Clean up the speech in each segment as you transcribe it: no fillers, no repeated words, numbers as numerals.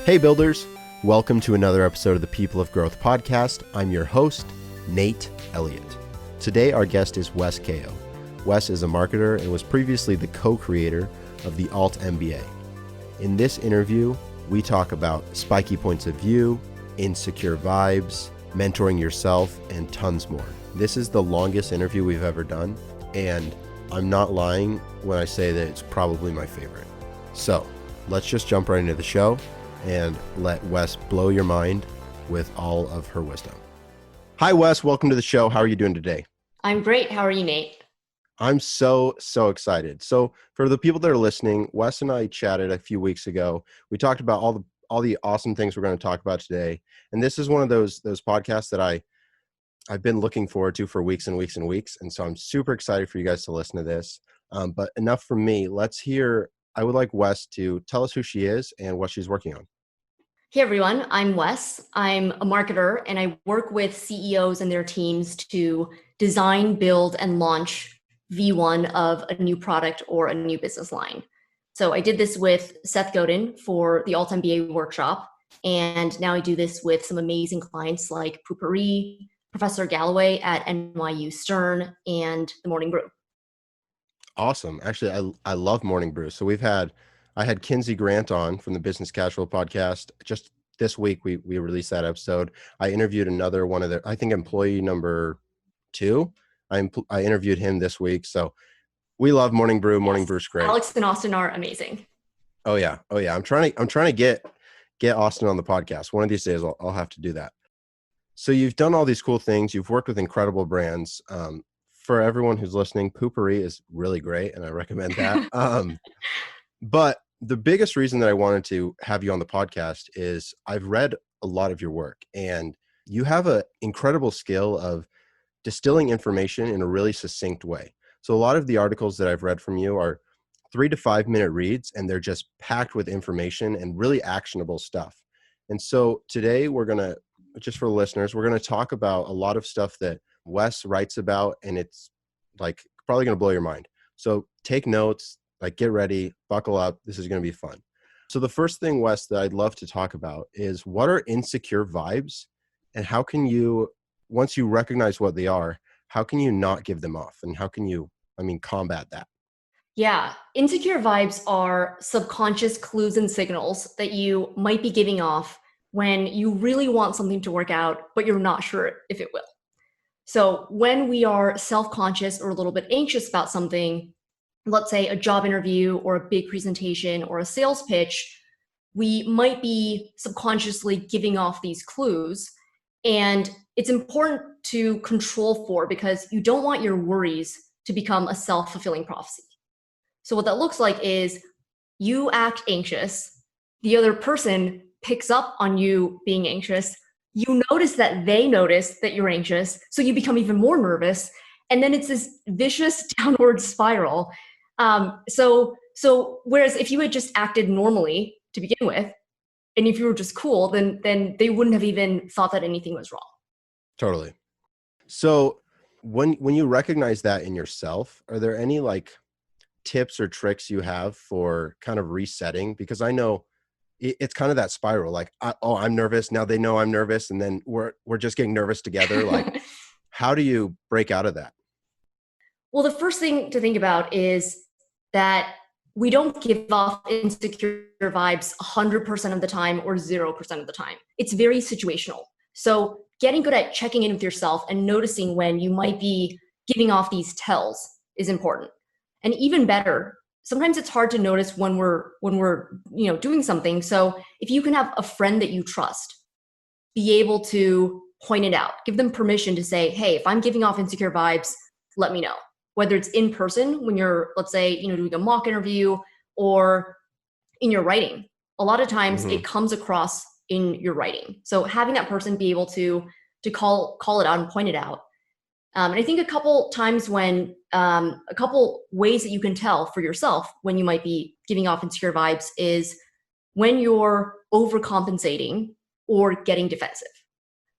Hey builders, welcome to another episode of the People of Growth podcast. I'm your host, Nate Elliott. Today our guest is Wes Kao. Wes is a marketer and was previously the co-creator of the altMBA. In this interview, we talk about spiky points of view, insecure vibes, mentoring yourself, and tons more. This is the longest interview we've ever done, and I'm not lying when I say that it's probably my favorite. So let's just jump right into the show and let Wes blow your mind with all of her wisdom. Hi, Wes. Welcome to the show. How are you doing today? I'm great. How are you, Nate? I'm so excited. So for the people that are listening, Wes and I chatted a few weeks ago. We talked about all the awesome things we're going to talk about today. And this is one of those podcasts that I've been looking forward to for weeks and weeks and weeks. And so I'm super excited for you guys to listen to this. But enough from me. I would like Wes to tell us who she is and what she's working on. Hey, everyone. I'm Wes. I'm a marketer, and I work with CEOs and their teams to design, build, and launch V1 of a new product or a new business line. So I did this with Seth Godin for the altMBA workshop, and now I do this with some amazing clients like Poopery, Professor Galloway at NYU Stern, and the Morning Brew. Awesome. Actually, I love Morning Brew. So I had Kinsey Grant on from the Business Casual podcast. Just this week, we released that episode. I interviewed another one of their, I think employee number 2. I interviewed him this week. So we love Morning Brew. Morning Brew's great. Alex and Austin are amazing. Oh yeah. I'm trying to get Austin on the podcast. One of these days I'll have to do that. So you've done all these cool things. You've worked with incredible brands. For everyone who's listening, Poopery is really great, and I recommend that. But the biggest reason that I wanted to have you on the podcast is I've read a lot of your work, and you have an incredible skill of distilling information in a really succinct way. So a lot of the articles that I've read from you are 3 to 5 minute reads, and they're just packed with information and really actionable stuff. And so today just for the listeners, we're going to talk about a lot of stuff that Wes writes about, and it's like probably going to blow your mind. So take notes, get ready, buckle up. This is going to be fun. So the first thing, Wes, that I'd love to talk about is what are insecure vibes, and how can you, once you recognize what they are, how can you not give them off, and how can you, combat that? Yeah, insecure vibes are subconscious clues and signals that you might be giving off when you really want something to work out, but you're not sure if it will. So when we are self-conscious or a little bit anxious about something, let's say a job interview or a big presentation or a sales pitch, we might be subconsciously giving off these clues. And it's important to control for, because you don't want your worries to become a self-fulfilling prophecy. So what that looks like is you act anxious, the other person picks up on you being anxious, you notice that they notice that you're anxious, so you become even more nervous, and then it's this vicious downward spiral. So whereas if you had just acted normally to begin with, and if you were just cool, then they wouldn't have even thought that anything was wrong. Totally. So when you recognize that in yourself, are there any tips or tricks you have for kind of resetting? Because I know it's kind of that spiral, I'm nervous. Now they know I'm nervous. And then we're just getting nervous together. How do you break out of that? Well, the first thing to think about is that we don't give off insecure vibes 100% of the time or 0% of the time. It's very situational. So getting good at checking in with yourself and noticing when you might be giving off these tells is important. And even better, sometimes it's hard to notice when we're doing something. So if you can have a friend that you trust, be able to point it out, give them permission to say, hey, if I'm giving off insecure vibes, let me know. Whether it's in person when you're, let's say, doing a mock interview, or in your writing. A lot of times it comes across in your writing. So having that person be able to call it out and point it out. And I think a couple times when, a couple ways that you can tell for yourself when you might be giving off insecure vibes is when you're overcompensating or getting defensive.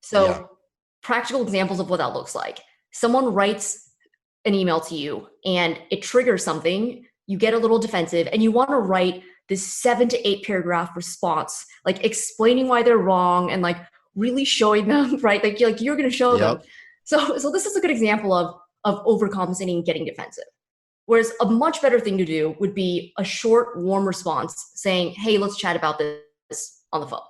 So practical examples of what that looks like. Someone writes an email to you and it triggers something, you get a little defensive and you want to write this 7 to 8 paragraph response, like explaining why they're wrong and like really showing them, right? Like you're going to show them. Yep. So this is a good example of overcompensating and getting defensive. Whereas a much better thing to do would be a short, warm response saying, hey, let's chat about this on the phone.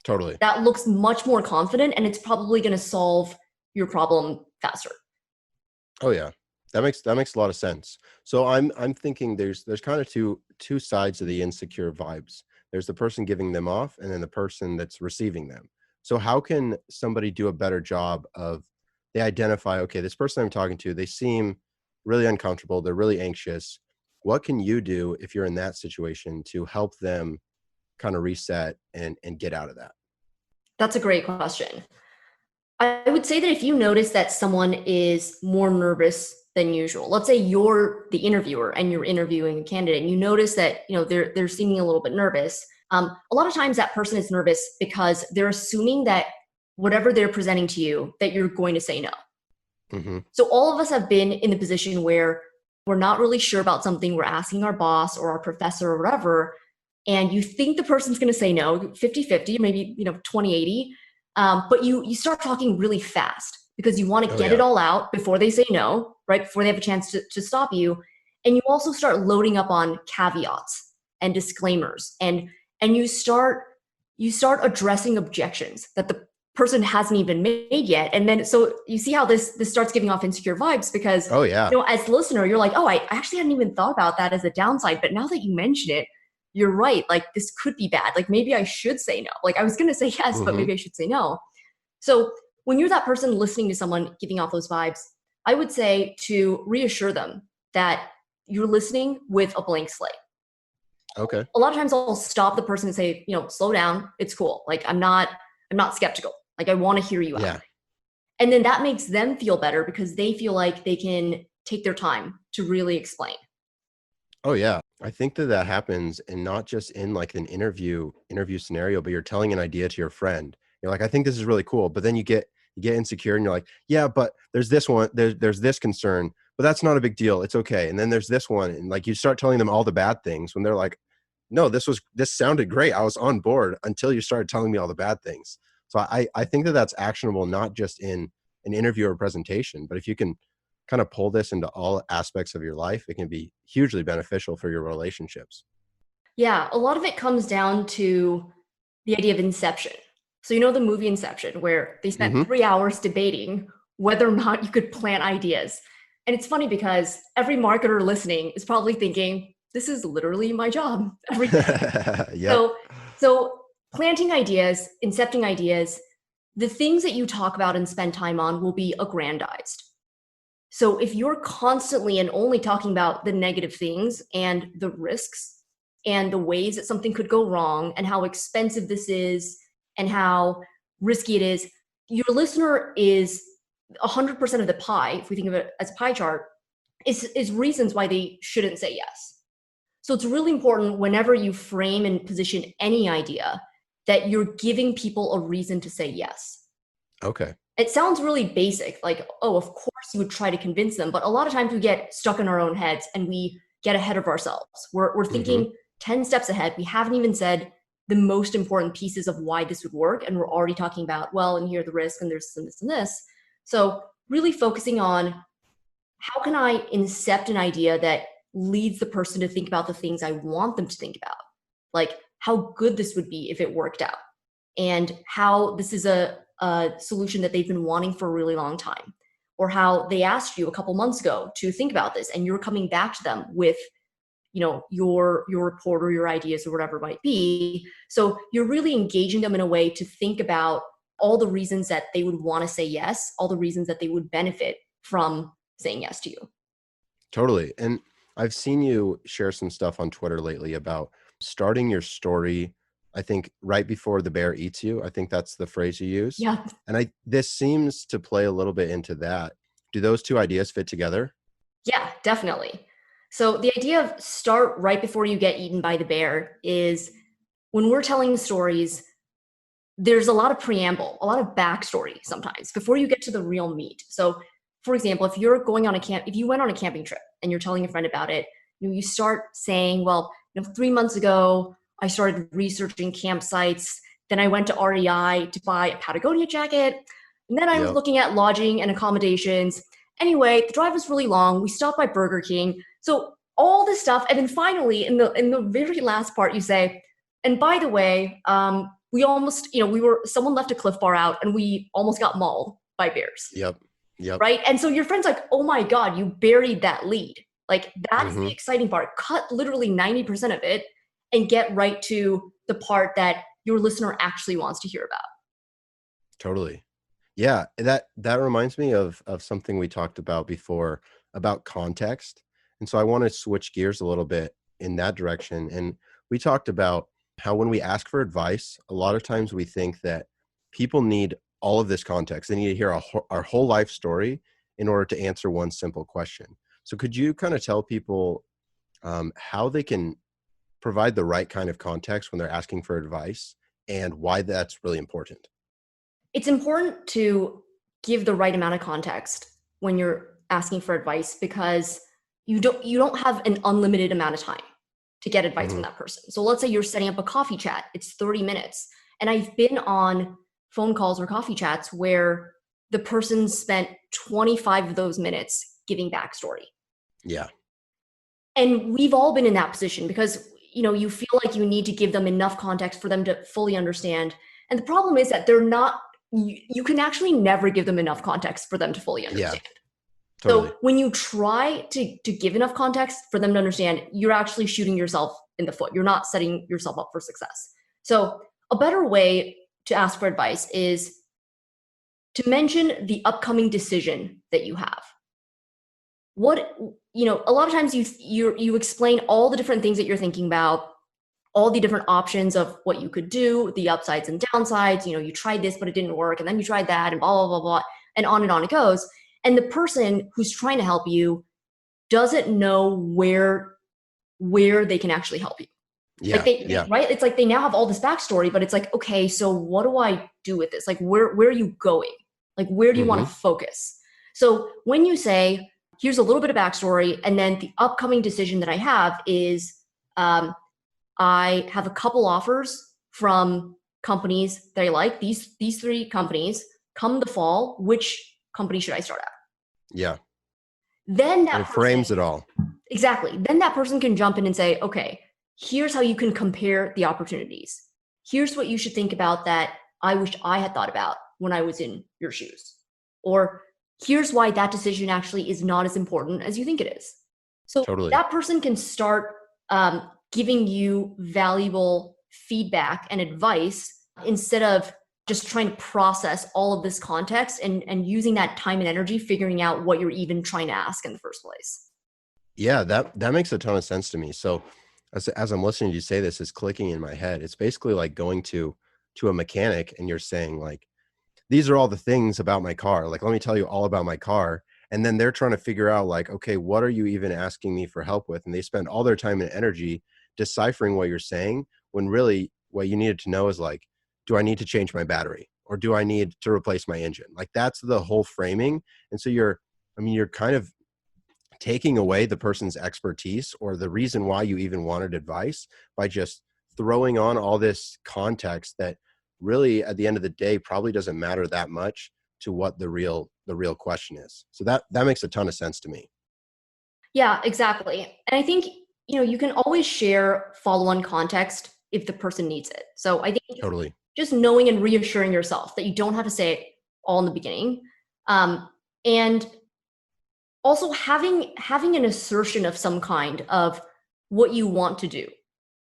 Totally. That looks much more confident, and it's probably going to solve your problem faster. Oh yeah. That makes a lot of sense. So I'm thinking there's kind of two sides of the insecure vibes. There's the person giving them off and then the person that's receiving them. So how can somebody do a better job of, they identify, okay, this person I'm talking to, they seem really uncomfortable, they're really anxious. What can you do if you're in that situation to help them kind of reset and get out of that? That's a great question. I would say that if you notice that someone is more nervous than usual, let's say you're the interviewer and you're interviewing a candidate, and you notice that they're seeming a little bit nervous. A lot of times that person is nervous because they're assuming that whatever they're presenting to you, that you're going to say no. Mm-hmm. So all of us have been in the position where we're not really sure about something. We're asking our boss or our professor or whatever, and you think the person's going to say no, 50-50, maybe 20-80. But you start talking really fast because you want to get it all out before they say no, right? Before they have a chance to stop you. And you also start loading up on caveats and disclaimers, and you start addressing objections that the person hasn't even made yet. And then, so you see how this starts giving off insecure vibes because, as the listener, you're like, oh, I actually hadn't even thought about that as a downside. But now that you mention it, you're right. Like, this could be bad. Like, maybe I should say no. Like, I was going to say yes, but maybe I should say no. So when you're that person listening to someone giving off those vibes, I would say to reassure them that you're listening with a blank slate. Okay. A lot of times I'll stop the person and say, slow down. It's cool. Like, I'm not skeptical. Like, I want to hear you out. And then that makes them feel better because they feel like they can take their time to really explain. Oh yeah. I think that happens, and not just in like an interview scenario, but you're telling an idea to your friend. You're like, I think this is really cool. But then you get insecure and you're like, yeah, but there's this one, there's this concern, but that's not a big deal. It's okay. And then there's this one. And like, you start telling them all the bad things when they're like, no, this sounded great. I was on board until you started telling me all the bad things. So I think that's actionable, not just in an interview or presentation, but if you can kind of pull this into all aspects of your life, it can be hugely beneficial for your relationships. Yeah, a lot of it comes down to the idea of inception. So the movie Inception, where they spent 3 hours debating whether or not you could plant ideas. And it's funny because every marketer listening is probably thinking, this is literally my job every day. Yep. So planting ideas, incepting ideas, the things that you talk about and spend time on will be aggrandized. So if you're constantly and only talking about the negative things and the risks and the ways that something could go wrong and how expensive this is and how risky it is, your listener is 100% of the pie, if we think of it as a pie chart, is reasons why they shouldn't say yes. So it's really important whenever you frame and position any idea that you're giving people a reason to say yes. Okay. It sounds really basic, like, oh, of course you would try to convince them, but a lot of times we get stuck in our own heads and we get ahead of ourselves. We're thinking 10 steps ahead. We haven't even said the most important pieces of why this would work, and we're already talking about, well, and here are the risks, and there's this and this. So really focusing on how can I incept an idea that leads the person to think about the things I want them to think about, like how good this would be if it worked out, and how this is a solution that they've been wanting for a really long time, or how they asked you a couple months ago to think about this and you're coming back to them with your report or your ideas or whatever it might be. So you're really engaging them in a way to think about all the reasons that they would want to say yes, all the reasons that they would benefit from saying yes to you. Totally. And I've seen you share some stuff on Twitter lately about starting your story, I think, right before the bear eats you. I think that's the phrase you use. Yeah. And this seems to play a little bit into that. Do those two ideas fit together? Yeah, definitely. So the idea of start right before you get eaten by the bear is when we're telling stories, there's a lot of preamble, a lot of backstory sometimes before you get to the real meat. So for example, if you went on a camping trip and you're telling a friend about it, you start saying, well, 3 months ago, I started researching campsites. Then I went to REI to buy a Patagonia jacket. And then I was Yep. looking at lodging and accommodations. Anyway, the drive was really long. We stopped by Burger King. So all this stuff. And then finally, in the very last part, you say, and by the way, we almost, someone left a Cliff Bar out and we almost got mauled by bears. Yep. Yep. Right. And so your friend's like, oh my God, you buried that lead. Like that's the exciting part. Cut literally 90% of it and get right to the part that your listener actually wants to hear about. Totally. Yeah. That reminds me of something we talked about before about context. And so I want to switch gears a little bit in that direction. And we talked about how when we ask for advice, a lot of times we think that people need all of this context. They need to hear our whole life story in order to answer one simple question. So could you kind of tell people how they can provide the right kind of context when they're asking for advice and why that's really important? It's important to give the right amount of context when you're asking for advice because you don't have an unlimited amount of time to get advice from that person. So let's say you're setting up a coffee chat, it's 30 minutes. And I've been on phone calls or coffee chats where the person spent 25 of those minutes giving backstory. Yeah. And we've all been in that position because, you feel like you need to give them enough context for them to fully understand. And the problem is that you can actually never give them enough context for them to fully understand. Yeah. Totally. So when you try to give enough context for them to understand, you're actually shooting yourself in the foot. You're not setting yourself up for success. So a better way to ask for advice is to mention the upcoming decision that you have. A lot of times you explain all the different things that you're thinking about, all the different options of what you could do, the upsides and downsides. You tried this, but it didn't work. And then you tried that and blah, blah, blah, blah, and on it goes. And the person who's trying to help you doesn't know where they can actually help you. Yeah. Right? It's like they now have all this backstory, but it's like, okay, so what do I do with this? Like, where are you going? Like, where do you want to focus? So when you say, here's a little bit of backstory, and then the upcoming decision that I have is I have a couple offers from companies that I like. These 3 companies. Come the fall, which company should I start at? Yeah. Then that it frames it all. Exactly. Then that person can jump in and say, okay, here's how you can compare the opportunities. Here's what you should think about that I wish I had thought about when I was in your shoes. Or here's why that decision actually is not as important as you think it is. So Totally. that person can start giving you valuable feedback and advice instead of just trying to process all of this context and using that time and energy figuring out what you're even trying to ask in the first place. Yeah, that makes a ton of sense to me. So as I'm listening to you say this, it's clicking in my head. It's basically like going to a mechanic and you're saying like, these are all the things about my car. Like, let me tell you all about my car. And then they're trying to figure out like, okay, what are you even asking me for help with? And they spend all their time and energy deciphering what you're saying when really what you needed to know is like, do I need to change my battery or do I need to replace my engine? Like that's the whole framing. And so you're kind of taking away the person's expertise or the reason why you even wanted advice by just throwing on all this context that really at the end of the day probably doesn't matter that much to what the real question is. So that makes a ton of sense to me. Yeah, exactly. And I think, you can always share follow-on context if the person needs it. So I think Totally. just knowing and reassuring yourself that you don't have to say it all in the beginning. And also having an assertion of some kind of what you want to do.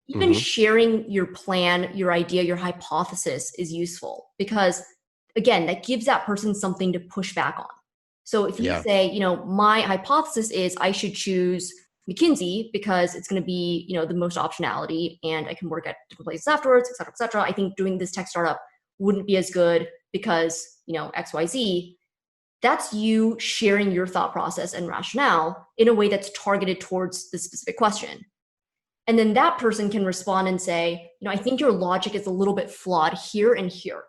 Even sharing your plan, your idea, your hypothesis is useful because, again, that gives that person something to push back on. So if you say, my hypothesis is I should choose McKinsey because it's going to be, the most optionality and I can work at different places afterwards, et cetera, et cetera. I think doing this tech startup wouldn't be as good because, XYZ. That's you sharing your thought process and rationale in a way that's targeted towards the specific question. And then that person can respond and say, I think your logic is a little bit flawed here and here.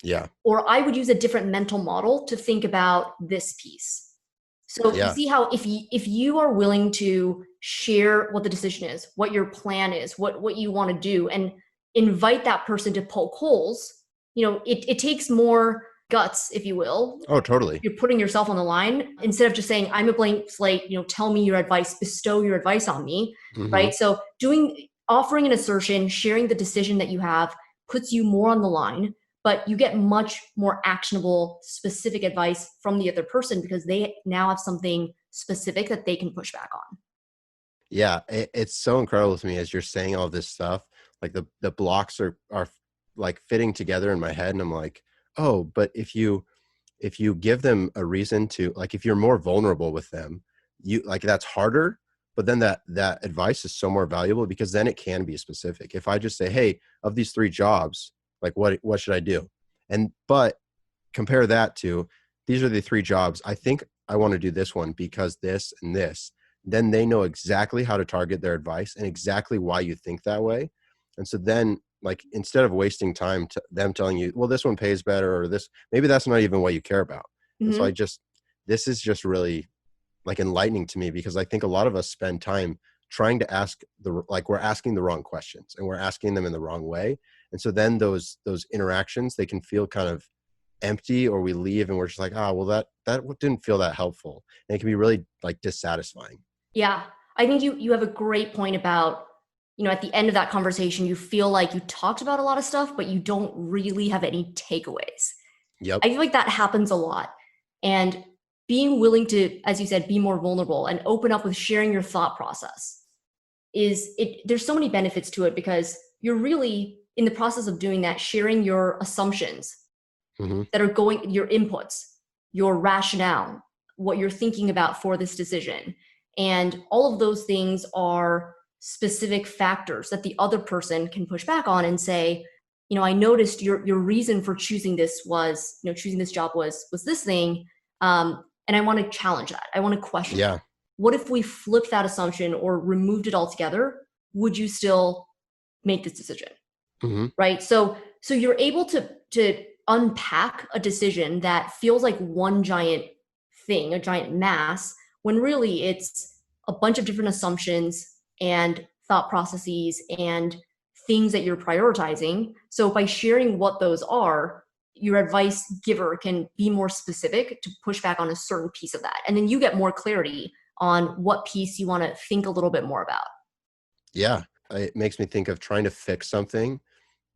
Yeah. Or I would use a different mental model to think about this piece. So you Yeah. see how if you are willing to share what the decision is, what your plan is, what you want to do, and invite that person to poke holes, it takes more guts, if you will. Oh, totally. You're putting yourself on the line instead of just saying, I'm a blank slate, tell me your advice, bestow your advice on me, Hmm. right? So offering an assertion, sharing the decision that you have puts you more on the line, but you get much more actionable, specific advice from the other person because they now have something specific that they can push back on. Yeah, it's so incredible to me as you're saying all this stuff. Like the blocks are like fitting together in my head, and I'm like, oh, but if you give them a reason to, like, if you're more vulnerable with them, you like, that's harder, but then that advice is so more valuable because then it can be specific. If I just say, hey, of these three jobs, like what should I do? But compare that to, these are the three jobs. I think I want to do this one because this and this. Then they know exactly how to target their advice and exactly why you think that way. And so then, like, instead of wasting time to them telling you, well, this one pays better, or this, maybe that's not even what you care about. And so Mm-hmm. this is just really like enlightening to me, because I think a lot of us spend time trying to ask we're asking the wrong questions and we're asking them in the wrong way. And so then those interactions, they can feel kind of empty, or we leave and we're just like, well, that didn't feel that helpful. And it can be really like dissatisfying. Yeah. I think you have a great point about, at the end of that conversation, you feel like you talked about a lot of stuff, but you don't really have any takeaways. Yep. I feel like that happens a lot. And being willing to, as you said, be more vulnerable and open up with sharing your thought process there's so many benefits to it because you're really in the process of doing that, sharing your assumptions Hmm. that are your inputs, your rationale, what you're thinking about for this decision. And all of those things are specific factors that the other person can push back on and say, I noticed your reason for choosing this was, choosing this job was this thing. And I want to challenge that. I want to question that. Yeah. What if we flipped that assumption or removed it altogether? Would you still make this decision? Hmm. Right. So you're able to unpack a decision that feels like one giant thing, a giant mass, when really it's a bunch of different assumptions and thought processes and things that you're prioritizing. So by sharing what those are, your advice giver can be more specific to push back on a certain piece of that. And then you get more clarity on what piece you want to think a little bit more about. Yeah. It makes me think of trying to fix something,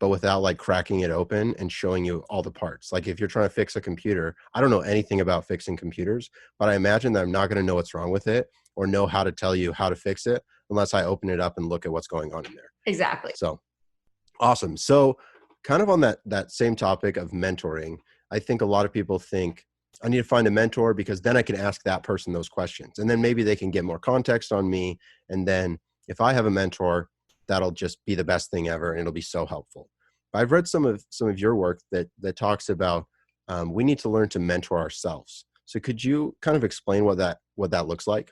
but without like cracking it open and showing you all the parts. Like if you're trying to fix a computer, I don't know anything about fixing computers, but I imagine that I'm not going to know what's wrong with it or know how to tell you how to fix it unless I open it up and look at what's going on in there. Exactly. So awesome. So kind of on that same topic of mentoring, I think a lot of people think, I need to find a mentor because then I can ask that person those questions. And then maybe they can get more context on me. And then if I have a mentor, that'll just be the best thing ever. And it'll be so helpful. But I've read some of your work that talks about we need to learn to mentor ourselves. So could you kind of explain what that looks like?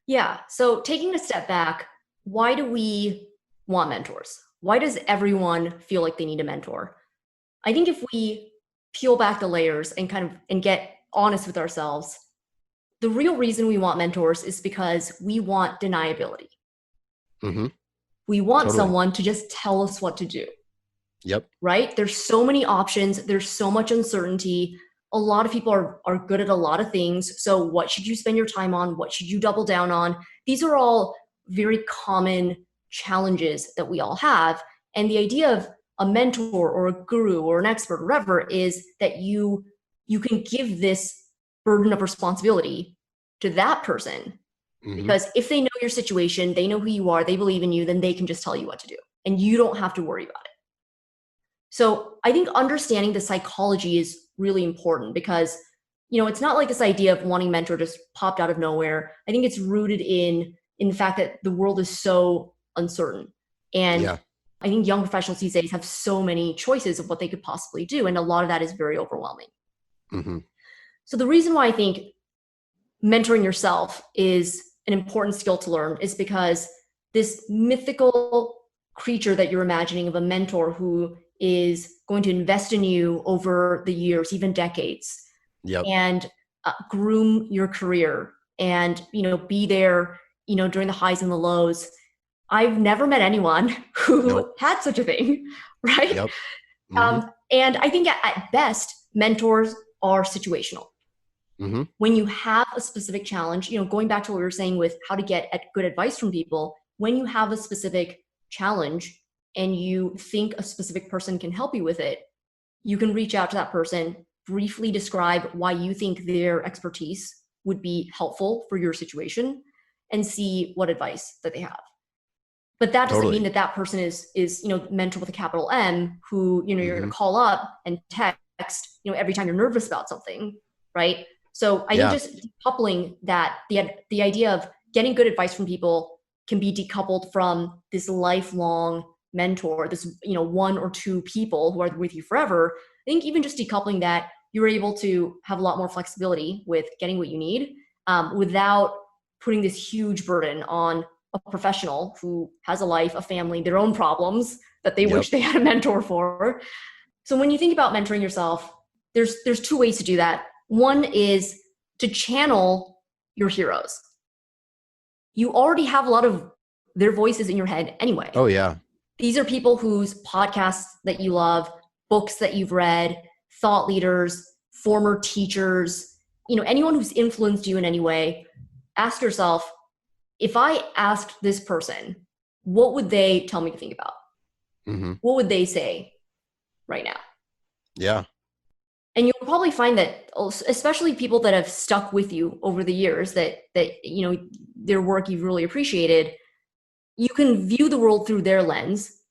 Yeah. So taking a step back, why do we want mentors? Why does everyone feel like they need a mentor? I think if we peel back the layers and get honest with ourselves, the real reason we want mentors is because we want deniability. Hmm. We want Totally. someone to just tell us what to do, Yep. right? There's so many options, there's so much uncertainty. A lot of people are good at a lot of things. So what should you spend your time on? What should you double down on? These are all very common challenges that we all have. And the idea of a mentor or a guru or an expert or whatever is that you can give this burden of responsibility to that person, Hmm. because if they know your situation, they know who you are, they believe in you, then they can just tell you what to do and you don't have to worry about it. So I think understanding the psychology is really important because, it's not like this idea of wanting mentor just popped out of nowhere. I think it's rooted in the fact that the world is so uncertain. And Yeah. I think young professionals these days have so many choices of what they could possibly do. And a lot of that is very overwhelming. Hmm. So the reason why I think mentoring yourself is an important skill to learn is because this mythical creature that you're imagining of a mentor who is going to invest in you over the years, even decades, Yep. and groom your career and, be there, during the highs and the lows. I've never met anyone who Nope. had such a thing, right? Yep. Mm-hmm. And I think at best, mentors are situational. Mm-hmm. When you have a specific challenge, going back to what we were saying with how to get good advice from people, when you have a specific challenge and you think a specific person can help you with it, you can reach out to that person, briefly describe why you think their expertise would be helpful for your situation, and see what advice that they have. But that doesn't mean Totally. that person is mentor with a capital M who, you're going Mm-hmm. to call up and text, every time you're nervous about something, right? So I think Yeah. just decoupling that, the idea of getting good advice from people can be decoupled from this lifelong mentor, this, one or two people who are with you forever. I think even just decoupling that, you're able to have a lot more flexibility with getting what you need, without putting this huge burden on a professional who has a life, a family, their own problems that they wish they had a mentor for. So when you think about mentoring yourself, there's two ways to do that. One is to channel your heroes. You already have a lot of their voices in your head anyway. Oh yeah. These are people whose podcasts that you love, books that you've read, thought leaders, former teachers, anyone who's influenced you in any way. Ask yourself, if I asked this person, what would they tell me to think about? Mm-hmm. What would they say right now? Yeah. And you'll probably find that, especially people that have stuck with you over the years, that their work you've really appreciated, you can view the world through their lens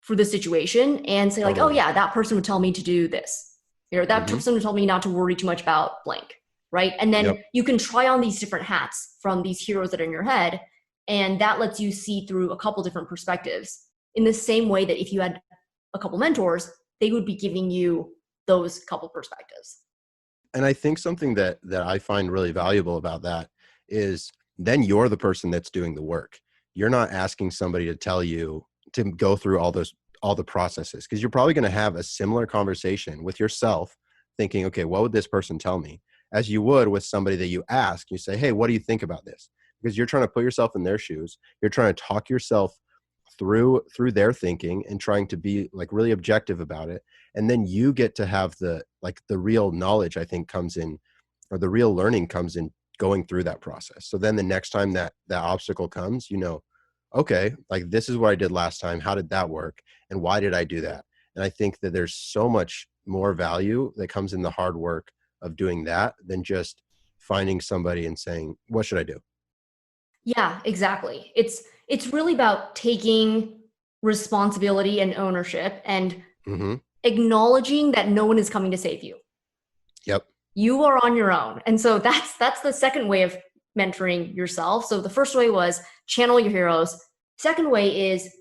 for the situation and say like, oh yeah, that person would tell me to do this. That person would tell me not to worry too much about blank, right? And then you can try on these different hats from these heroes that are in your head, and that lets you see through a couple different perspectives, in the same way that if you had a couple mentors, they would be giving you those couple perspectives. And I think something that I find really valuable about that is then you're the person that's doing the work. You're not asking somebody to tell you to go through all the processes, because you're probably going to have a similar conversation with yourself thinking, okay, what would this person tell me? As you would with somebody that you ask, you say, hey, what do you think about this? Because you're trying to put yourself in their shoes. You're trying to talk yourself through their thinking and trying to be like really objective about it. And then you get to have the real knowledge, I think, comes in, or the real learning comes in going through that process. So then the next time that obstacle comes, okay, like this is what I did last time. How did that work? And why did I do that? And I think that there's so much more value that comes in the hard work of doing that than just finding somebody and saying, what should I do? Yeah, exactly. It's really about taking responsibility and ownership and acknowledging that no one is coming to save you. Yep. You are on your own. And so that's the second way of mentoring yourself. So the first way was channel your heroes. Second way is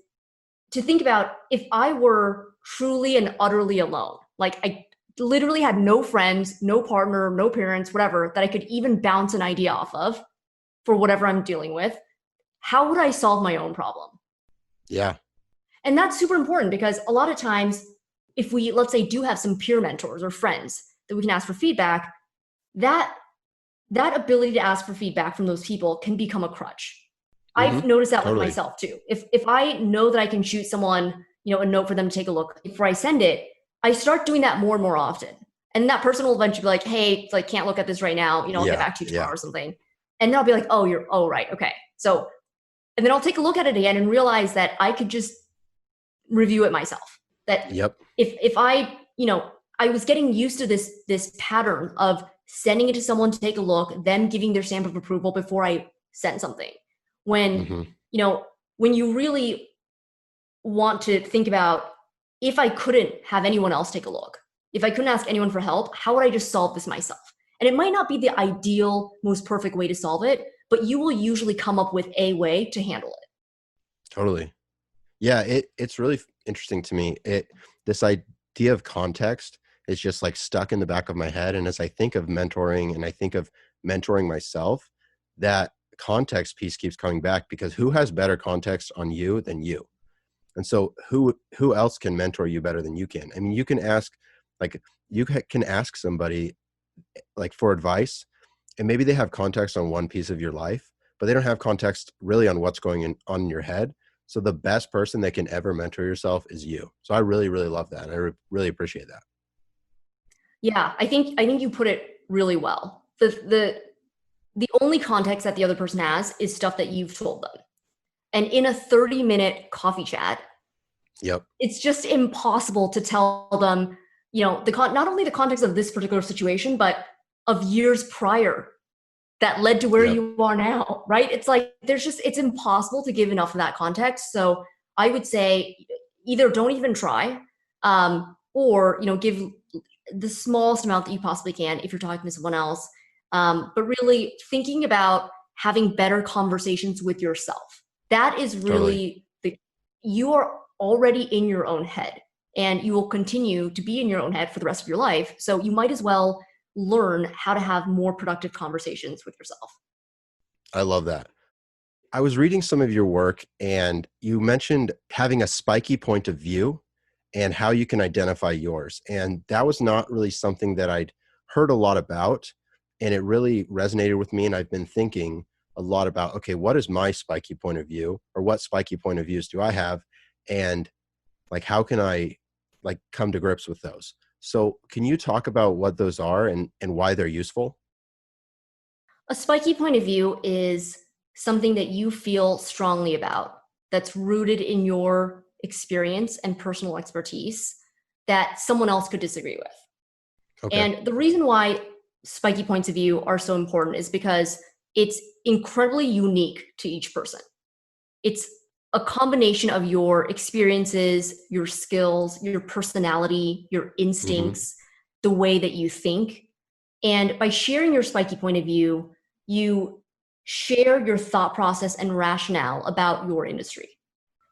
to think about, if I were truly and utterly alone, like I literally had no friends, no partner, no parents, whatever, that I could even bounce an idea off of for whatever I'm dealing with, how would I solve my own problem? Yeah. And that's super important, because a lot of times, if we, let's say, do have some peer mentors or friends that we can ask for feedback, that ability to ask for feedback from those people can become a crutch. I've noticed that with myself too. If I know that I can shoot someone, a note for them to take a look before I send it, I start doing that more and more often. And that person will eventually be like, hey, like, can't look at this right now. I'll get back to you tomorrow or something. And then I'll be like, oh, right. Okay. So, and then I'll take a look at it again and realize that I could just review it myself. That if I, I was getting used to this pattern of sending it to someone to take a look, them giving their stamp of approval before I sent something. When, when you really want to think about, if I couldn't have anyone else take a look, if I couldn't ask anyone for help, how would I just solve this myself? And it might not be the ideal, most perfect way to solve it, but you will usually come up with a way to handle it. Totally. Yeah, it's really interesting to me. This idea of context is just like stuck in the back of my head. And as I think of mentoring and I think of mentoring myself, that context piece keeps coming back, because who has better context on you than you? And so who else can mentor you better than you can? I mean, you can ask somebody like for advice, and maybe they have context on one piece of your life, but they don't have context really on what's on in your head. So the best person that can ever mentor yourself is you. So I really, really love that. And I really appreciate that. Yeah, I think you put it really well. The only context that the other person has is stuff that you've told them. And in a 30-minute coffee chat, Yep. it's just impossible to tell them, not only the context of this particular situation, but of years prior that led to where Yep. you are now, right? It's like it's impossible to give enough of that context. So I would say either don't even try, or give the smallest amount that you possibly can if you're talking to someone else. But really thinking about having better conversations with yourself. That is really you are already in your own head, and you will continue to be in your own head for the rest of your life. So you might as well learn how to have more productive conversations with yourself. I love that. I was reading some of your work, and you mentioned having a spiky point of view and how you can identify yours. And that was not really something that I'd heard a lot about. And it really resonated with me. And I've been thinking a lot about, okay, what is my spiky point of view, or what spiky point of views do I have? And like, how can I like come to grips with those? So can you talk about what those are and why they're useful? A spiky point of view is something that you feel strongly about, that's rooted in your experience and personal expertise that someone else could disagree with. Okay. And the reason why spiky points of view are so important is because it's incredibly unique to each person. It's a combination of your experiences, your skills, your personality, your instincts, the way that you think. And by sharing your spiky point of view, you share your thought process and rationale about your industry.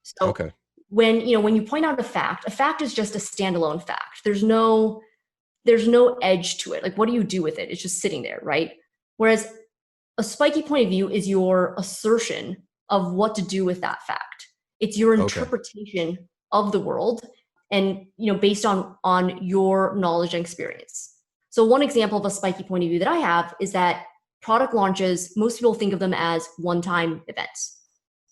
So Okay. when you point out a fact is just a standalone fact. There's no edge to it. Like, what do you do with it? It's just sitting there, right? Whereas a spiky point of view is your assertion of what to do with that fact. It's your Okay. interpretation of the world, and based on your knowledge and experience. So one example of a spiky point of view that I have is that product launches, most people think of them as one-time events.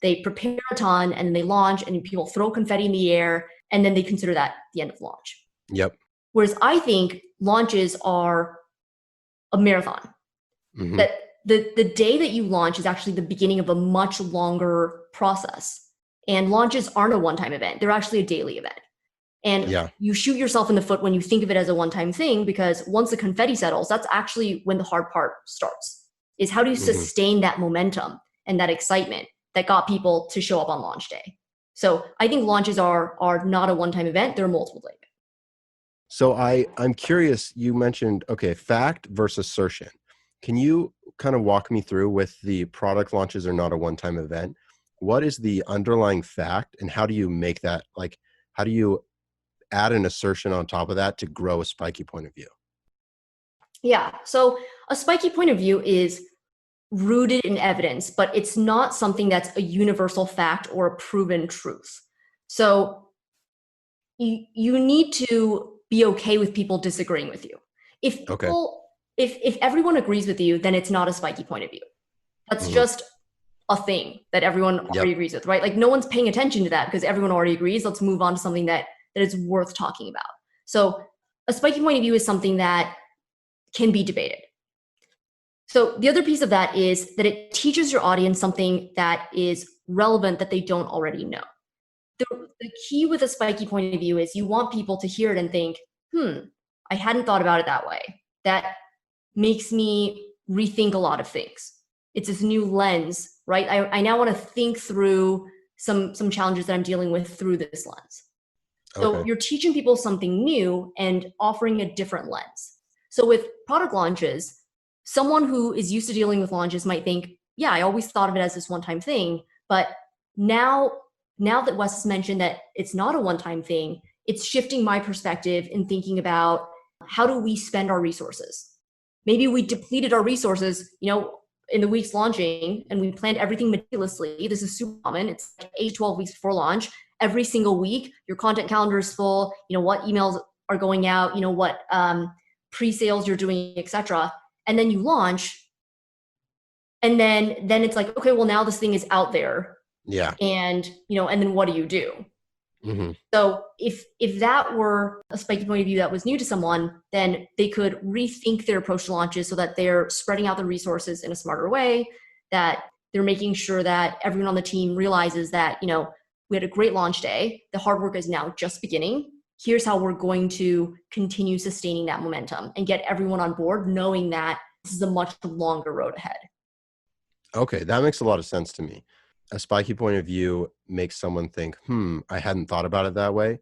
They prepare a ton and then they launch, and people throw confetti in the air, and then they consider that the end of launch. Yep. Whereas I think launches are a marathon. That the day that you launch is actually the beginning of a much longer process. And launches aren't a one-time event. They're actually a daily event. And you shoot yourself in the foot when you think of it as a one-time thing, because once the confetti settles, that's actually when the hard part starts, is how do you sustain that momentum and that excitement that got people to show up on launch day. So I think launches are not a one-time event. They're a multiple day event. So I'm curious, you mentioned, okay, fact versus assertion. Can you kind of walk me through with the product launches are not a one-time event? What is the underlying fact, and how do you make that, like, how do you add an assertion on top of that to grow a spiky point of view? Yeah. So a spiky point of view is rooted in evidence, but it's not something that's a universal fact or a proven truth. So you need to be okay with people disagreeing with you. If if everyone agrees with you, then it's not a spiky point of view. That's just a thing that everyone already agrees with, right? Like, no one's paying attention to that because everyone already agrees. Let's move on to something that is worth talking about. So a spiky point of view is something that can be debated. So the other piece of that is that it teaches your audience something that is relevant that they don't already know. The key with a spiky point of view is you want people to hear it and think, I hadn't thought about it that way. That makes me rethink a lot of things. It's this new lens, right? I now want to think through some challenges that I'm dealing with through this lens. So you're teaching people something new and offering a different lens. So with product launches, someone who is used to dealing with launches might think, yeah, I always thought of it as this one-time thing. But now that Wes has mentioned that it's not a one-time thing, it's shifting my perspective in thinking about how do we spend our resources? Maybe we depleted our resources, in the weeks launching, and we planned everything meticulously. This is super common. It's like 8 to 12 weeks before launch. Every single week, your content calendar is full. What emails are going out? pre-sales you're doing, etc. And then you launch, and then it's like, okay, well, now this thing is out there. Yeah. And, and then what do you do? Mm-hmm. So if that were a spiky point of view that was new to someone, then they could rethink their approach to launches so that they're spreading out the resources in a smarter way, that they're making sure that everyone on the team realizes that, we had a great launch day. The hard work is now just beginning. Here's how we're going to continue sustaining that momentum and get everyone on board, knowing that this is a much longer road ahead. Okay, that makes a lot of sense to me. A spiky point of view makes someone think, I hadn't thought about it that way.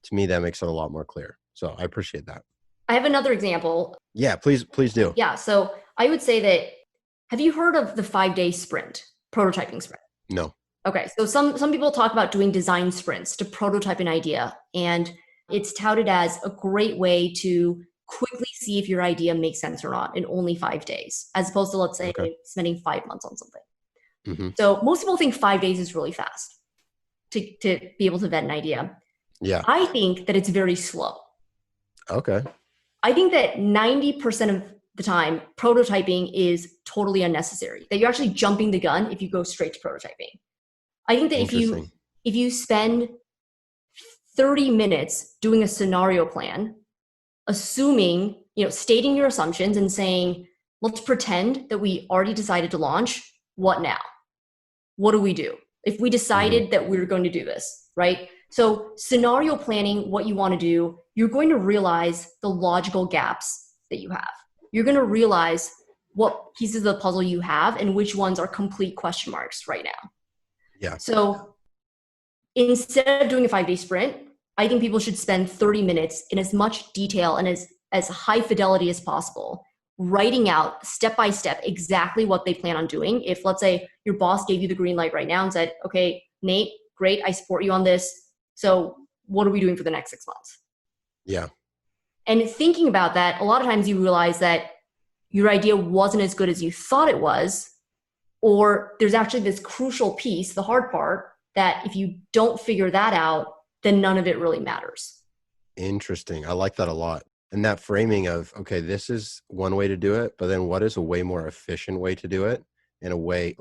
To me, that makes it a lot more clear. So I appreciate that. I have another example. Yeah, please do. Yeah, so I would say that, have you heard of the 5-day sprint, prototyping sprint? No. Okay, so some people talk about doing design sprints to prototype an idea, and it's touted as a great way to quickly see if your idea makes sense or not in only 5 days, as opposed to, let's say, spending 5 months on something. Mm-hmm. So most people think 5 days is really fast to be able to vet an idea. Yeah. I think that it's very slow. Okay. I think that 90% of the time, prototyping is totally unnecessary, that you're actually jumping the gun if you go straight to prototyping. I think that if you spend 30 minutes doing a scenario plan, assuming, stating your assumptions and saying, let's pretend that we already decided to launch. What now? What do we do? If we decided that we're going to do this, right? So scenario planning, what you want to do, you're going to realize the logical gaps that you have. You're going to realize what pieces of the puzzle you have and which ones are complete question marks right now. Yeah. So instead of doing a 5-day sprint, I think people should spend 30 minutes in as much detail and as high fidelity as possible, writing out step by step exactly what they plan on doing. If, let's say, your boss gave you the green light right now and said, okay, Nate, great, I support you on this. So what are we doing for the next 6 months? Yeah. And thinking about that, a lot of times you realize that your idea wasn't as good as you thought it was, or there's actually this crucial piece, the hard part, that if you don't figure that out, then none of it really matters. Interesting. I like that a lot. And that framing of, okay, this is one way to do it, but then what is a way more efficient way to do it in a way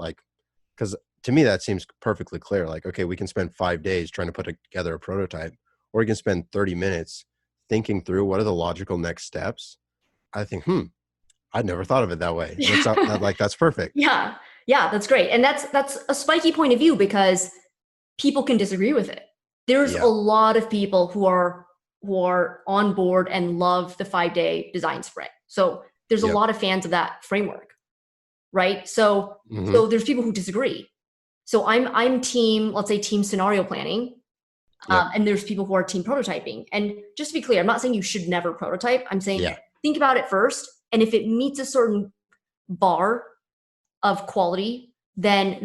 because to me, that seems perfectly clear. Like, okay, we can spend 5 days trying to put together a prototype, or we can spend 30 minutes thinking through what are the logical next steps. I think, I'd never thought of it that way. That's perfect. Yeah, that's great. And that's a spiky point of view because people can disagree with it. There's a lot of people who are on board and love the 5-day design sprint. So there's a lot of fans of that framework, right? So there's people who disagree. So I'm team, let's say team scenario planning, and there's people who are team prototyping. And just to be clear, I'm not saying you should never prototype. I'm saying think about it first, and if it meets a certain bar of quality, then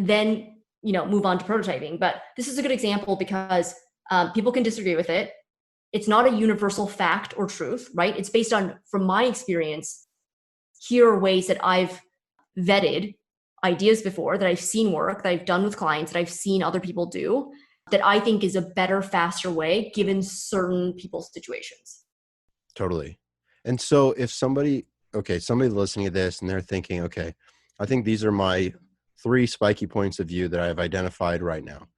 move on to prototyping. But this is a good example because people can disagree with it. It's not a universal fact or truth, right? It's based on, from my experience, here are ways that I've vetted ideas before, that I've seen work, that I've done with clients, that I've seen other people do, that I think is a better, faster way given certain people's situations. Totally. And so if somebody listening to this and they're thinking, okay, I think these are my 3 spiky points of view that I've identified right now.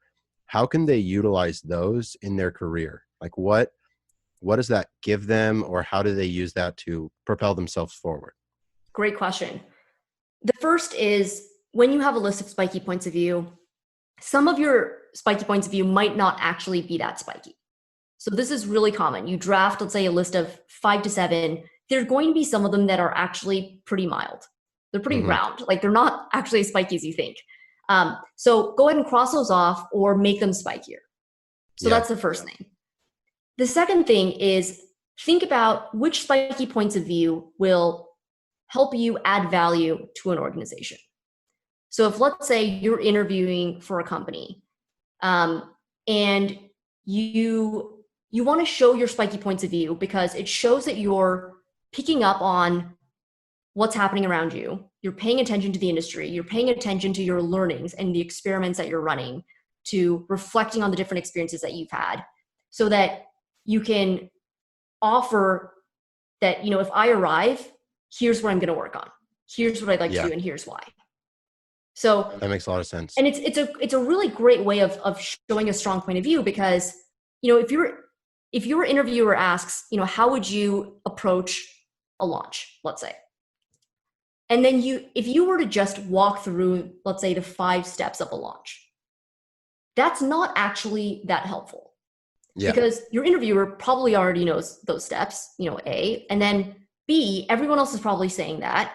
How can they utilize those in their career? Like what does that give them, or how do they use that to propel themselves forward? Great question. The first is, when you have a list of spiky points of view, some of your spiky points of view might not actually be that spiky. So this is really common. You draft, let's say, a list of 5 to 7. There are going to be some of them that are actually pretty mild. They're pretty round. Like, they're not actually as spiky as you think. So go ahead and cross those off or make them spikier. So that's the first thing. The second thing is, think about which spiky points of view will help you add value to an organization. So if, let's say, you're interviewing for a company, and you want to show your spiky points of view because it shows that you're picking up on what's happening around you. You're paying attention to the industry. You're paying attention to your learnings and the experiments that you're running, to reflecting on the different experiences that you've had, so that you can offer that, if I arrive, here's what I'm going to work on. Here's what I'd like to Yeah. do, and here's why. So That makes a lot of sense. and it's a really great way of showing a strong point of view, because, if your interviewer asks, how would you approach a launch, let's say, and then if you were to just walk through, let's say, the 5 steps of a launch, that's not actually that helpful. Yeah. Because your interviewer probably already knows those steps, A, and then B, everyone else is probably saying that.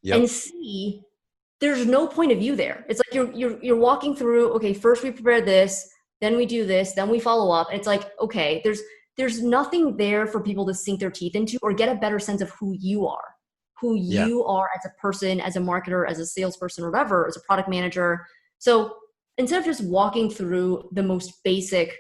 Yep. And C, there's no point of view there. It's like you're walking through, okay, first we prepare this, then we do this, then we follow up. And it's like, okay, there's nothing there for people to sink their teeth into or get a better sense of who you are as a person, as a marketer, as a salesperson, or whatever, as a product manager. So instead of just walking through the most basic,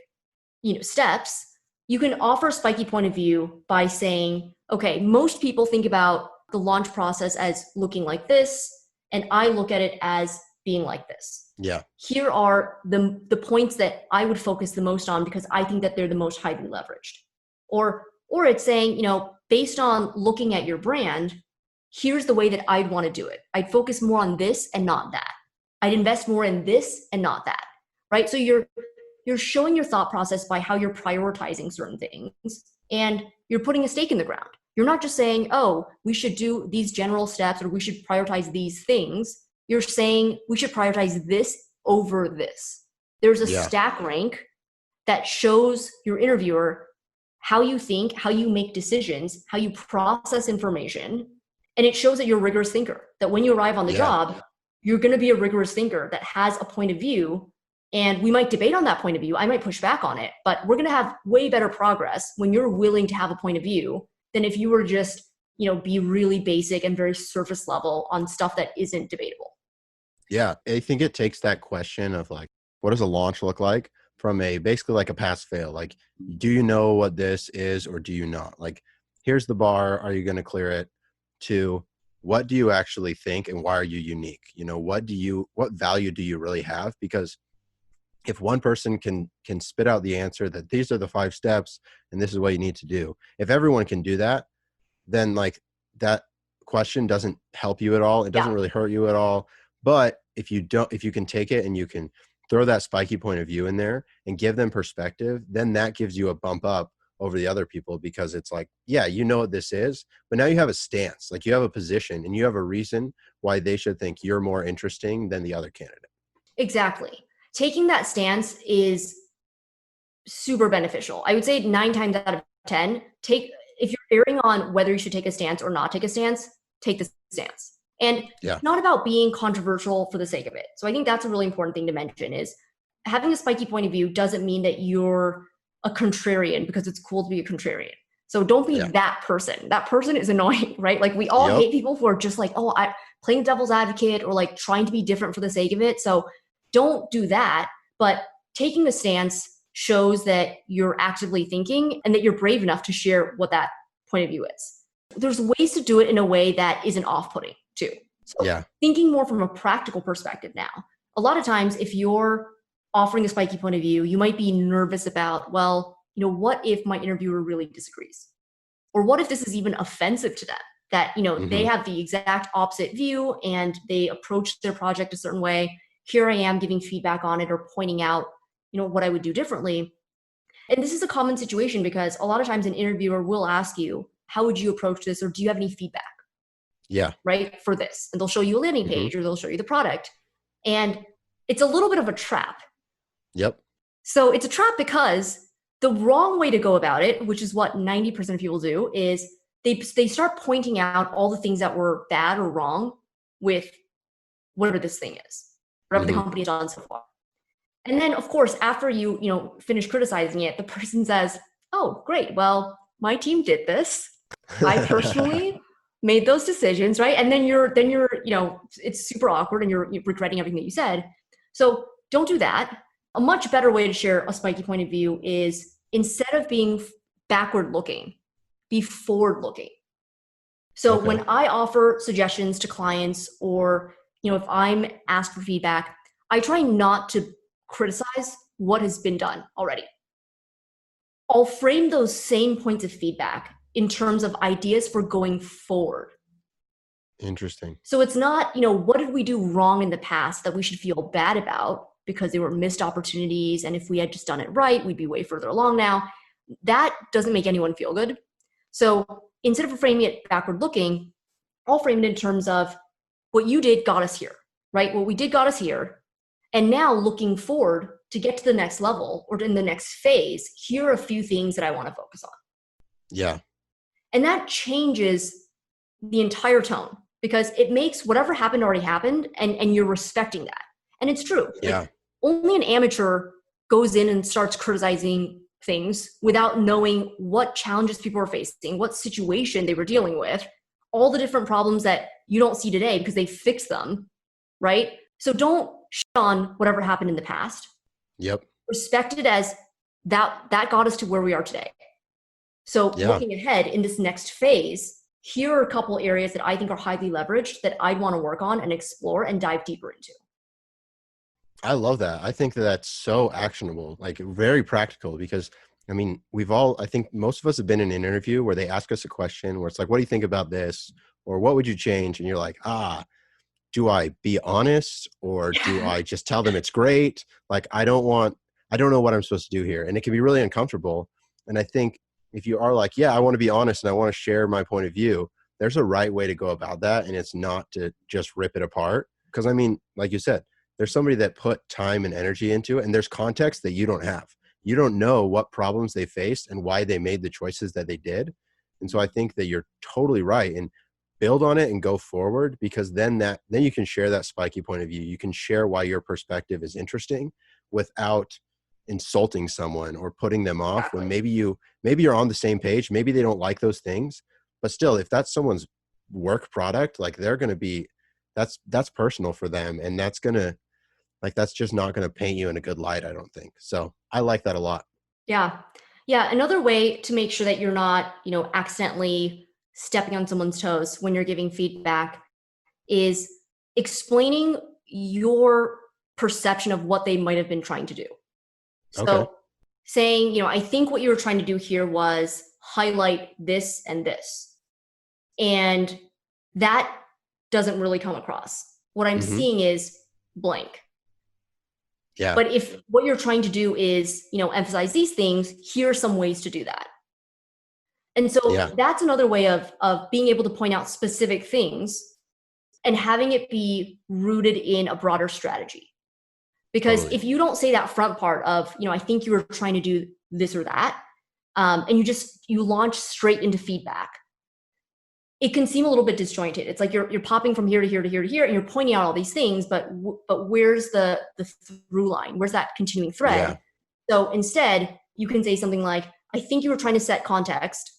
steps, you can offer a spiky point of view by saying, okay, most people think about the launch process as looking like this, and I look at it as being like this. Yeah. Here are the points that I would focus the most on because I think that they're the most highly leveraged. Or it's saying, based on looking at your brand, here's the way that I'd want to do it. I'd focus more on this and not that. I'd invest more in this and not that, right? So you're showing your thought process by how you're prioritizing certain things, and you're putting a stake in the ground. You're not just saying, oh, we should do these general steps or we should prioritize these things. You're saying we should prioritize this over this. There's a stack rank that shows your interviewer how you think, how you make decisions, how you process information. And it shows that you're a rigorous thinker, that when you arrive on the job, you're going to be a rigorous thinker that has a point of view. And we might debate on that point of view. I might push back on it, but we're going to have way better progress when you're willing to have a point of view than if you were just, be really basic and very surface level on stuff that isn't debatable. Yeah. I think it takes that question of like, what does a launch look like, from basically like a pass fail? Like, do you know what this is or do you not? Like, here's the bar. Are you going to clear it? To what do you actually think and why are you unique? What value do you really have? Because if one person can spit out the answer that these are the 5 steps and this is what you need to do, if everyone can do that, then like that question doesn't help you at all. It doesn't really hurt you at all. But if you can take it and you can throw that spiky point of view in there and give them perspective, then that gives you a bump up over the other people, because it's like, yeah, you know what this is, but now you have a stance, like you have a position and you have a reason why they should think you're more interesting than the other candidate. Exactly. Taking that stance is super beneficial. I would say 9 times out of 10, if you're erring on whether you should take a stance or not take a stance, take the stance. And it's not about being controversial for the sake of it. So I think that's a really important thing to mention, is having a spiky point of view doesn't mean that you're a contrarian because it's cool to be a contrarian. So don't be that person. That person is annoying, right? Like we all hate people who are just like, oh, I playing devil's advocate or like trying to be different for the sake of it. So don't do that. But taking a stance shows that you're actively thinking and that you're brave enough to share what that point of view is. There's ways to do it in a way that isn't off-putting too. So thinking more from a practical perspective now, a lot of times if you're offering a spiky point of view, you might be nervous about, well, what if my interviewer really disagrees? Or what if this is even offensive to them? That, they have the exact opposite view and they approach their project a certain way. Here I am giving feedback on it or pointing out, what I would do differently. And this is a common situation because a lot of times an interviewer will ask you, how would you approach this? Or do you have any feedback? Yeah. Right. For this. And they'll show you a landing page or they'll show you the product. And it's a little bit of a trap. Yep. So it's a trap because the wrong way to go about it, which is what 90% of people do, is they start pointing out all the things that were bad or wrong with whatever this thing is, whatever the company has done so far. And then, of course, after you finish criticizing it, the person says, oh, great. Well, my team did this. I personally made those decisions, right? And then you're it's super awkward and you're regretting everything that you said. So don't do that. A much better way to share a spiky point of view is, instead of being backward looking, be forward looking. So when I offer suggestions to clients, or if I'm asked for feedback, I try not to criticize what has been done already. I'll frame those same points of feedback in terms of ideas for going forward. Interesting. So it's not, what did we do wrong in the past that we should feel bad about because they were missed opportunities, and if we had just done it right, we'd be way further along now. That doesn't make anyone feel good. So instead of framing it backward looking, I'll frame it in terms of what you did got us here, right? What we did got us here. And now looking forward to get to the next level or in the next phase, here are a few things that I want to focus on. Yeah. And that changes the entire tone because it makes whatever happened already happened, and you're respecting that. And it's true. Yeah. Like, only an amateur goes in and starts criticizing things without knowing what challenges people are facing, what situation they were dealing with, all the different problems that you don't see today because they fixed them, right? So don't shit on whatever happened in the past. Yep. Respect it as that got us to where we are today. So looking ahead in this next phase, here are a couple areas that I think are highly leveraged that I'd want to work on and explore and dive deeper into. I love that. I think that that's so actionable, like very practical, because I mean, I think most of us have been in an interview where they ask us a question where it's like, what do you think about this? Or what would you change? And you're like, do I be honest or do I just tell them it's great? Like, I don't know what I'm supposed to do here. And it can be really uncomfortable. And I think if you are like, yeah, I want to be honest and I want to share my point of view, there's a right way to go about that. And it's not to just rip it apart. Because I mean, like you said, there's somebody that put time and energy into it, and there's context that you don't have. You don't know what problems they faced and why they made the choices that they did. And so I think that you're totally right, and build on it and go forward, because then you can share that spiky point of view. You can share why your perspective is interesting without insulting someone or putting them off. Exactly. When maybe you're on the same page, maybe they don't like those things, but still, if that's someone's work product, like they're going to be, that's personal for them. And that's just not going to paint you in a good light, I don't think. So I like that a lot. Yeah. Yeah. Another way to make sure that you're not, accidentally stepping on someone's toes when you're giving feedback is explaining your perception of what they might have been trying to do. So saying, I think what you were trying to do here was highlight this and this. And that doesn't really come across. What I'm seeing is blank. Yeah. But if what you're trying to do is, emphasize these things, here are some ways to do that. And so that's another way of being able to point out specific things and having it be rooted in a broader strategy. Because if you don't say that front part of, I think you were trying to do this or that, and you launch straight into feedback, it can seem a little bit disjointed. It's like you're popping from here to here to here to here, and you're pointing out all these things, but where's the through line? Where's that continuing thread? Yeah. So instead, you can say something like, I think you were trying to set context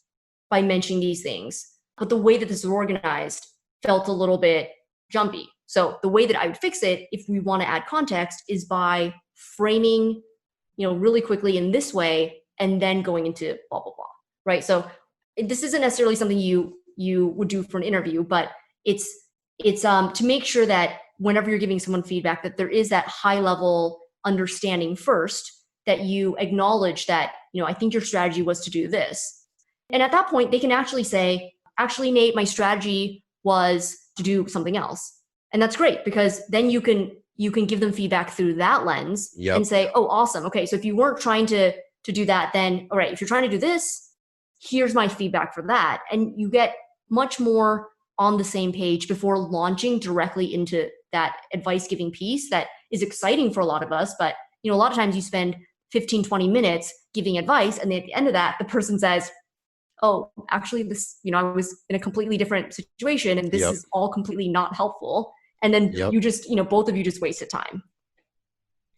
by mentioning these things, but the way that this is organized felt a little bit jumpy. So the way that I would fix it, if we want to add context, is by framing, really quickly in this way, and then going into blah, blah, blah, right? So this isn't necessarily something you would do for an interview, but it's to make sure that whenever you're giving someone feedback, that there is that high level understanding first, that you acknowledge that, I think your strategy was to do this. And at that point, they can actually say, actually, Nate, my strategy was to do something else. And that's great, because then you can give them feedback through that lens and say, oh, awesome. Okay. So if you weren't trying to do that, then all right, if you're trying to do this, here's my feedback for that. And you get much more on the same page before launching directly into that advice giving piece that is exciting for a lot of us. But, a lot of times you spend 15, 20 minutes giving advice. And then at the end of that, the person says, oh, actually this, I was in a completely different situation and this is all completely not helpful. And then you just, both of you just wasted time.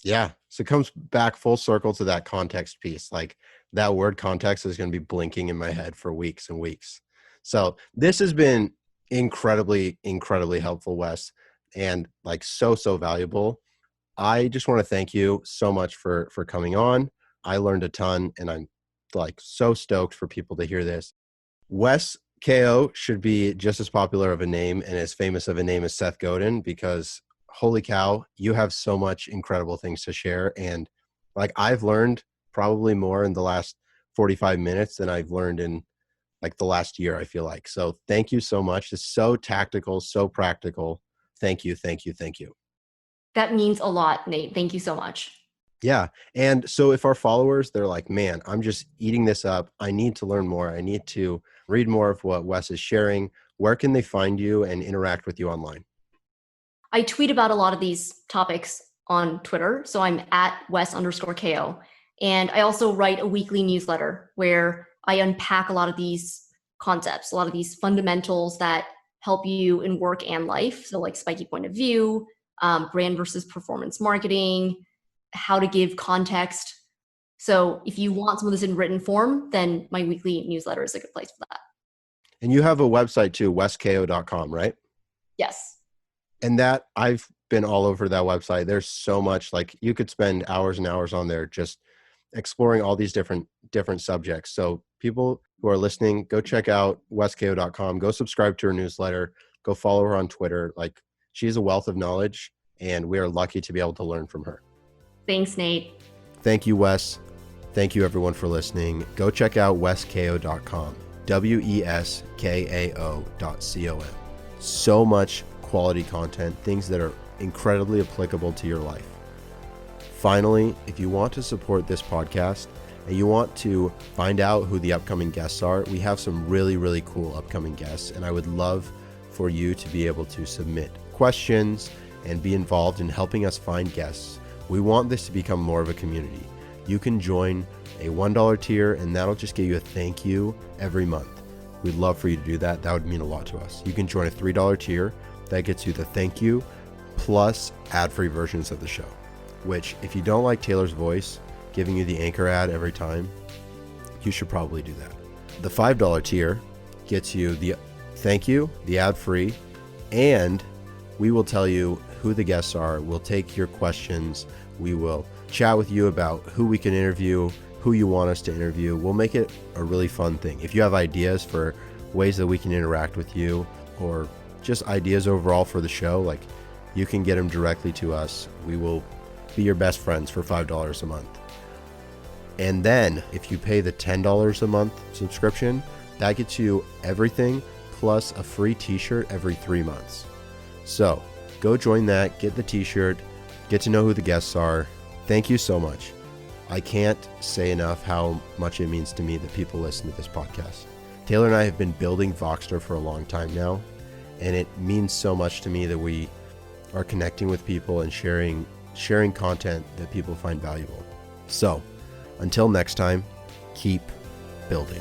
Yeah. So it comes back full circle to that context piece. Like that word context is going to be blinking in my head for weeks and weeks. So this has been incredibly, incredibly helpful, Wes, and like so valuable. I just want to thank you so much for coming on. I learned a ton, and I'm like so stoked for people to hear this. Wes Kao should be just as popular of a name and as famous of a name as Seth Godin, because holy cow, you have so much incredible things to share. And like I've learned probably more in the last 45 minutes than I've learned in like the last year, I feel like. So thank you so much. It's so tactical, so practical. Thank you, thank you, thank you. That means a lot, Nate. Thank you so much. Yeah. And so if our followers, they're like, man, I'm just eating this up. I need to learn more. I need to read more of what Wes is sharing. Where can they find you and interact with you online? I tweet about a lot of these topics on Twitter. So I'm at Wes_Kao. And I also write a weekly newsletter where I unpack a lot of these concepts, a lot of these fundamentals that help you in work and life. So like Spiky point of view, brand versus performance marketing, how to give context. So if you want some of this in written form, then my weekly newsletter is a good place for that. And you have a website too, weskao.com, right? Yes. And that I've been all over that website. There's so much, like you could spend hours and hours on there just exploring all these different subjects. So people who are listening, go check out weskao.com, go subscribe to her newsletter, go follow her on Twitter. Like she's a wealth of knowledge and we are lucky to be able to learn from her. Thanks, Nate. Thank you, Wes. Thank you everyone for listening. Go check out weskao.com, weskao.com. So much quality content, things that are incredibly applicable to your life. Finally, if you want to support this podcast and you want to find out who the upcoming guests are, we have some really, really cool upcoming guests, and I would love for you to be able to submit questions and be involved in helping us find guests. We want this to become more of a community. You can join a $1 tier and that'll just get you a thank you every month. We'd love for you to do that. That would mean a lot to us. You can join a $3 tier. That gets you the thank you plus ad-free versions of the show, which if you don't like Taylor's voice giving you the anchor ad every time, you should probably do that. The $5 tier gets you the thank you, the ad-free, and we will tell you who the guests are. We'll take your questions. We will chat with you about who we can interview, who you want us to interview. We'll make it a really fun thing. If you have ideas for ways that we can interact with you or just ideas overall for the show, like you can get them directly to us. We will be your best friends for $5 a month. And then if you pay the $10 a month subscription, that gets you everything plus a free t-shirt every 3 months. So go join that, get the t-shirt, get to know who the guests are. Thank you so much. I can't say enough how much it means to me that people listen to this podcast. Taylor and I have been building Voxter for a long time now, and it means so much to me that we are connecting with people and sharing content that people find valuable. So until next time, keep building.